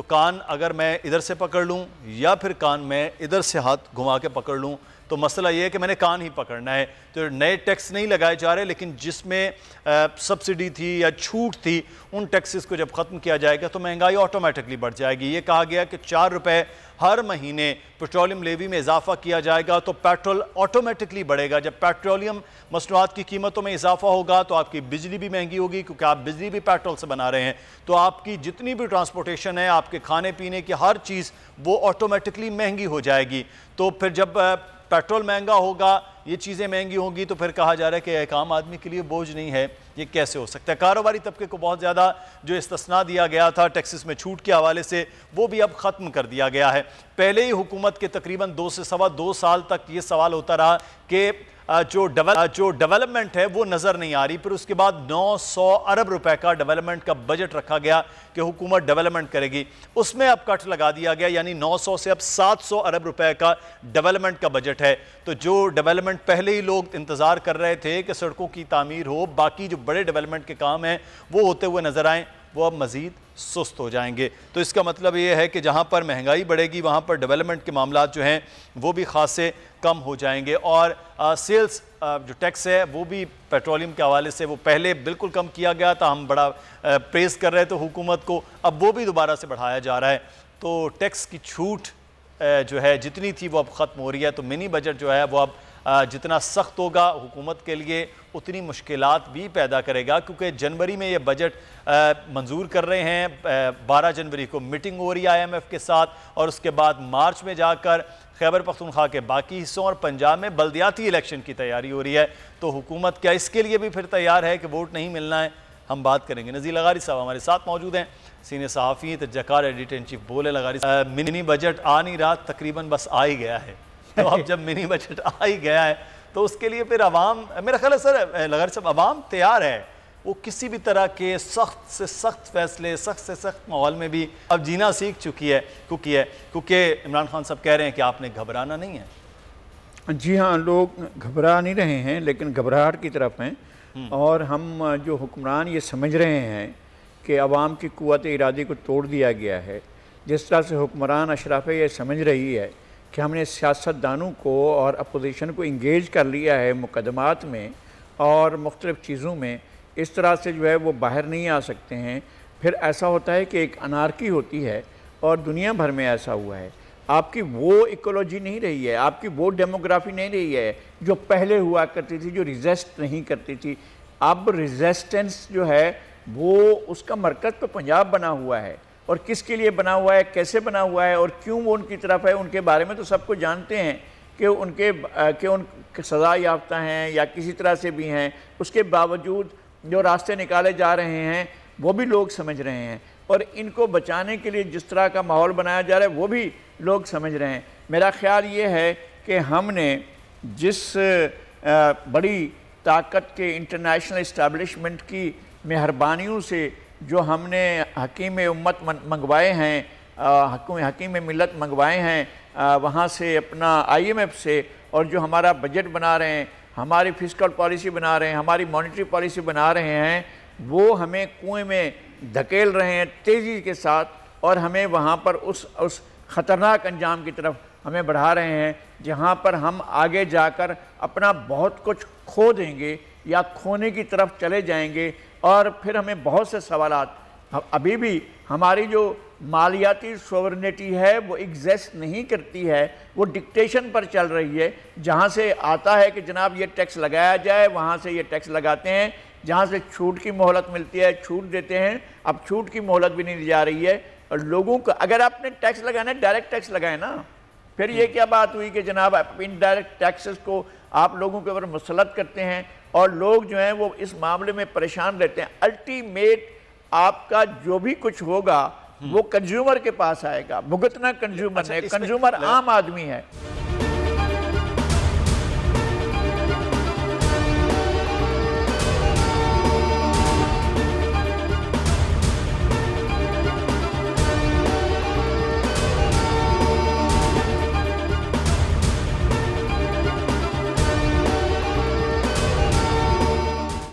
तो कान अगर मैं इधर से पकड़ लूँ या फिर कान मैं इधर से हाथ घुमा के पकड़ लूँ, तो मसला ये है कि मैंने कान ही पकड़ना है। तो नए टैक्स नहीं लगाए जा रहे, लेकिन जिसमें सब्सिडी थी या छूट थी, उन टैक्सेस को जब ख़त्म किया जाएगा तो महंगाई ऑटोमेटिकली बढ़ जाएगी। ये कहा गया कि 4 रुपये हर महीने पेट्रोलियम लेवी में इजाफा किया जाएगा तो पेट्रोल ऑटोमेटिकली बढ़ेगा। जब पेट्रोलियम मसनूआत की कीमतों में इजाफा होगा तो आपकी बिजली भी महंगी होगी, क्योंकि आप बिजली भी पेट्रोल से बना रहे हैं। तो आपकी जितनी भी ट्रांसपोर्टेशन है, आपके खाने पीने की हर चीज़, वो ऑटोमेटिकली महंगी हो जाएगी। तो फिर जब पेट्रोल महंगा होगा, ये चीज़ें महंगी होंगी, तो फिर कहा जा रहा है कि एक आम आदमी के लिए बोझ नहीं है। ये कैसे हो सकता है? कारोबारी तबके को बहुत ज़्यादा जो इस्तिस्ना दिया गया था टैक्सेस में छूट के हवाले से, वो भी अब ख़त्म कर दिया गया है। पहले ही हुकूमत के तकरीबन 2 से सवा 2 साल तक ये सवाल होता रहा कि जो डेवलपमेंट है वो नज़र नहीं आ रही। फिर उसके बाद 900 अरब रुपए का डेवलपमेंट का बजट रखा गया कि हुकूमत डेवलपमेंट करेगी, उसमें अब कट लगा दिया गया, यानी 900 से अब 700 अरब रुपए का डेवलपमेंट का बजट है। तो जो डेवलपमेंट पहले ही लोग इंतज़ार कर रहे थे कि सड़कों की तामीर हो, बाकी जो बड़े डेवलपमेंट के काम हैं वो होते हुए नज़र आएँ, वो अब मज़ीद सुस्त हो जाएंगे। तो इसका मतलब ये है कि जहाँ पर महंगाई बढ़ेगी वहाँ पर डेवलपमेंट के मामला जो हैं वो भी खासे कम हो जाएंगे। और सेल्स जो टैक्स है वो भी पेट्रोलियम के हवाले से वो पहले बिल्कुल कम किया गया था, हम बड़ा प्रेज़ कर रहे थे हुकूमत को, अब वो भी दोबारा से बढ़ाया जा रहा है। तो टैक्स की छूट जो है जितनी थी वो अब ख़त्म हो रही है। तो मिनी बजट जो है वो अब जितना सख्त होगा हुकूमत के लिए, उतनी मुश्किलात भी पैदा करेगा, क्योंकि जनवरी में ये बजट मंजूर कर रहे हैं। 12 जनवरी को मीटिंग हो रही है IMF के साथ, और उसके बाद मार्च में जाकर खैबर पख्तूनख्वा के बाकी हिस्सों और पंजाब में बल्दियाती इलेक्शन की तैयारी हो रही है। तो हुकूमत क्या इसके लिए भी फिर तैयार है कि वोट नहीं मिलना है? हम बात करेंगे। नज़ीर लगारी साहब हमारे साथ मौजूद हैं, सीनियर सहाफ़ी तजकार एडिटर इन चीफ। बोले लगारी साहब, मिनी बजट आ नहीं रहा, तकरीबन बस आ ही गया है। तो अब जब मिनी बजट आ ही गया है तो उसके लिए फिर अवाम, मेरा ख्याल है सर लगारी साहब, अवाम तैयार है वो किसी भी तरह के सख्त से सख्त फैसले, सख्त से सख्त माहौल में भी अब जीना सीख चुकी है, क्योंकि इमरान खान साहब कह रहे हैं कि आपने घबराना नहीं है। जी हाँ, लोग घबरा नहीं रहे हैं, लेकिन घबराहट की तरफ हैं। और हम जो हुक्मरान ये समझ रहे हैं कि अवाम की क़ुव्वत इरादी को तोड़ दिया गया है। जिस तरह से हुक्मरान अशराफ ये समझ रही है कि हमने सियासतदानों को और अपोजिशन को इंगेज कर लिया है मुकदमात में और मुख्तलिफ़ चीज़ों में, इस तरह से जो है वो बाहर नहीं आ सकते हैं। फिर ऐसा होता है कि एक अनारकी होती है, और दुनिया भर में ऐसा हुआ है। आपकी वो इकोलॉजी नहीं रही है, आपकी वो डेमोग्राफी नहीं रही है जो पहले हुआ करती थी, जो रिजेस्ट नहीं करती थी। अब रेजिस्टेंस जो है वो उसका मरकज़ तो पंजाब बना हुआ है, और किसके लिए बना हुआ है, कैसे बना हुआ है और क्यों वो उनकी तरफ है, उनके बारे में तो सबको जानते हैं कि उनके सज़ा याफ्ता हैं या किसी तरह से भी हैं। उसके बावजूद जो रास्ते निकाले जा रहे हैं वो भी लोग समझ रहे हैं, और इनको बचाने के लिए जिस तरह का माहौल बनाया जा रहा है वो भी लोग समझ रहे हैं। मेरा ख़्याल ये है कि हमने जिस बड़ी ताकत के इंटरनेशनल इस्टेब्लिशमेंट की मेहरबानियों से जो हमने हकीम उम्मत मंगवाए हैं, हकीम मिलत मंगवाए हैं वहाँ से, अपना IMF से, और जो हमारा बजट बना रहे हैं, हमारी फिस्कल पॉलिसी बना रहे हैं, हमारी मॉनेटरी पॉलिसी बना रहे हैं, वो हमें कुएं में धकेल रहे हैं तेज़ी के साथ, और हमें वहाँ पर उस ख़तरनाक अंजाम की तरफ हमें बढ़ा रहे हैं, जहाँ पर हम आगे जाकर अपना बहुत कुछ खो देंगे या खोने की तरफ चले जाएंगे। और फिर हमें बहुत से सवालात, अभी भी हमारी जो मालियाती सोवरेनिटी है वो एग्जिस्ट नहीं करती है, वो डिक्टेशन पर चल रही है। जहाँ से आता है कि जनाब ये टैक्स लगाया जाए, वहाँ से ये टैक्स लगाते हैं। जहाँ से छूट की मोहलत मिलती है छूट देते हैं, अब छूट की मोहलत भी नहीं दी जा रही है। और लोगों का, अगर आपने टैक्स लगाना है डायरेक्ट टैक्स लगाए ना। फिर ये क्या बात हुई कि जनाब आप इनडायरेक्ट टैक्सेस को आप लोगों के ऊपर मुसलत करते हैं, और लोग जो हैं वो इस मामले में परेशान रहते हैं। अल्टीमेट आपका जो भी कुछ होगा वो कंज्यूमर के पास आएगा, भुगतना कंज्यूमर है, कंज्यूमर आम आदमी है।